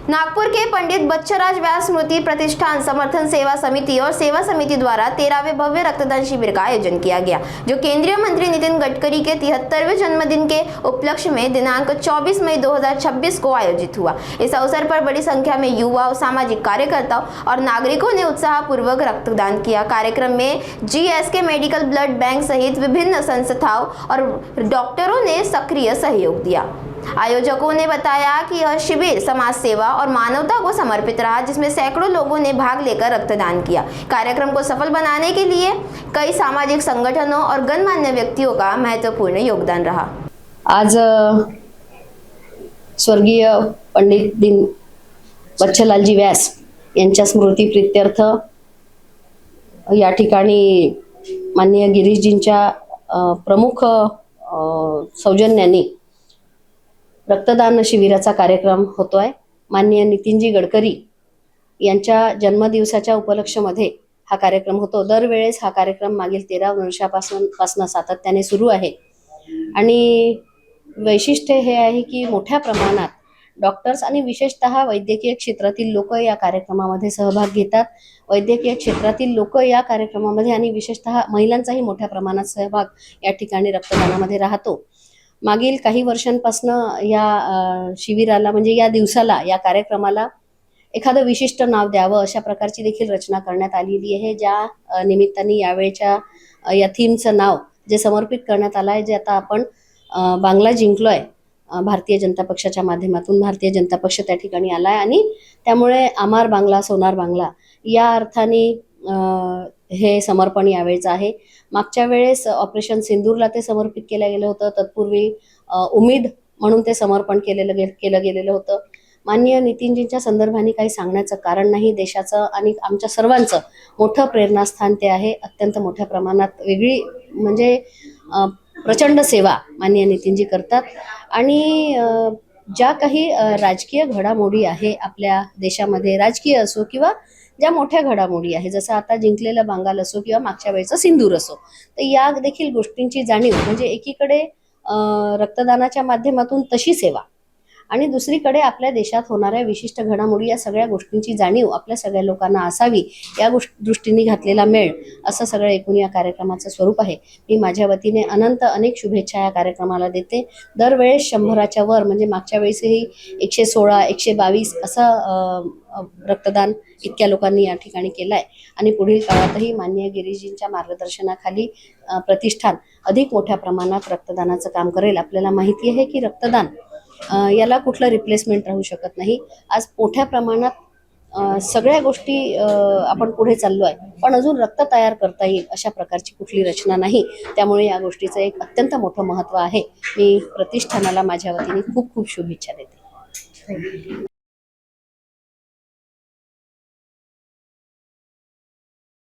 नागपुर के पंडित बच्चराज व्यास स्मृति प्रतिष्ठान समर्थन सेवा समिति और सेवा समिति द्वारा 13वें भव्य रक्तदान शिविर का आयोजन किया गया, जो केंद्रीय मंत्री नितिन गडकरी के 73वें जन्मदिन के उपलक्ष्य में दिनांक 24 मई 2026 को आयोजित हुआ। इस अवसर पर बड़ी संख्या में युवाओं, सामाजिक कार्यकर्ताओं और नागरिकों ने उत्साहपूर्वक रक्तदान किया। कार्यक्रम में GSK मेडिकल ब्लड बैंक सहित विभिन्न संस्थाओं और डॉक्टरों ने सक्रिय सहयोग दिया। आयोजकों ने बताया कि यह शिविर समाज सेवा और मानवता को समर्पित रहा, जिसमें सैकड़ों लोगों ने भाग लेकर रक्तदान किया। कार्यक्रम को सफल बनाने के लिए कई सामाजिक संगठनों और गणमान्य व्यक्तियों का महत्वपूर्ण योगदान रहा। आज स्वर्गीय पंडित दिन बच्चलालजी व्यास यांच्या स्मृती प्रीत्यर्थ या ठिकाणी माननीय गिरीशजींच्या प्रमुख सौजन्याने रक्तदान शिबिराचा कार्यक्रम होतोय। माननीय नितीनजी गडकरी यांच्या जन्मदिवसाच्या उपलक्ष्यामध्ये हा कार्यक्रम होतो। दरवेळेस हा कार्यक्रम मागील 13 वर्षापासून सातत्याने सुरू आहे आणि वैशिष्ट्य हे आहे की मोठ्या प्रमाणात डॉक्टर्स आणि विशेषतः वैद्यकीय क्षेत्रातील लोक या कार्यक्रमामध्ये सहभाग घेतात। वैद्यकीय क्षेत्रातील लोक या कार्यक्रमामध्ये आणि विशेषतः महिलांचाही मोठ्या प्रमाणात सहभाग या ठिकाणी रक्तदानामध्ये राहतो। मागील काही वर्षांपासून या शिबिराला म्हणजे या दिवसाला, या कार्यक्रमाला एखादं विशिष्ट नाव द्यावं अशा प्रकारची देखील रचना करण्यात आलेली आहे, ज्या निमित्ताने यावेळच्या या थीमचं नाव जे समर्पित करण्यात आलं आहे, जे आता आपण बांगला जिंकलोय भारतीय जनता पक्षाच्या माध्यमातून। भारतीय जनता पक्ष त्या ठिकाणी आलाय आणि त्यामुळे अमार बांगला सोनार बांगला या अर्थाने हे समर्पण यावेळेचं आहे। मागच्या वेळेस ऑपरेशन सिंदूरला ते समर्पित केलं गेलं होतं, तत्पूर्वी उमेद म्हणून ते समर्पण केलं गेलेलं होतं। माननीय नितीनजींच्या संदर्भाने काही सांगण्याचं कारण नाही। देशाचं आणि आमच्या सर्वांचं मोठं प्रेरणास्थान ते आहे। अत्यंत मोठ्या प्रमाणात वेगळी म्हणजे प्रचंड सेवा माननीय नितीनजी करतात आणि ज्या काही राजकीय घडामोडी आहे आपल्या देशामध्ये, राजकीय असो किंवा ज्या मोठ्या घडामोडी आहे, जसं आता जिंकलेलं बंगाल असो किंवा मागच्या वेळेचा सिंदूर असो, तर या देखील गोष्टींची जाणीव म्हणजे एकीकडे रक्तदानाच्या माध्यमातून तशी सेवा आणि दुसरीकडे आपल्या देशात होणाऱ्या विशिष्ट घडामोडी, या सगळ्या गोष्टींची जाणीव आपल्या सगळ्या लोकांना असावी या दृष्टीने घातलेला मेळ असं सगळं एकूण या कार्यक्रमाचं स्वरूप आहे। मी माझ्या वतीने अनेक शुभेच्छा या कार्यक्रमाला देते। दरवेळेस 100च्या वर म्हणजे मागच्या वेळेसही 116, 122 असं रक्तदान इतक्या लोकांनी या ठिकाणी केलंय आणि पुढील काळातही माननीय गिरीशजींच्या मार्गदर्शनाखाली प्रतिष्ठान अधिक मोठ्या प्रमाणात रक्तदानाचं काम करेल। आपल्याला माहिती आहे की रक्तदान याला कुठलं रिप्लेसमेंट राहू शकत नाही। आज मोठ्या प्रमाणात सगळ्या गोष्टी आपण पुढे चाललोय, पण अजून रक्त तयार करता येईल अशा प्रकारची कुठली रचना नाही। त्यामुळे या गोष्टीचं एक अत्यंत मोठं महत्त्व आहे। मी प्रतिष्ठानाला माझ्या वतीने खूप शुभेच्छा देते।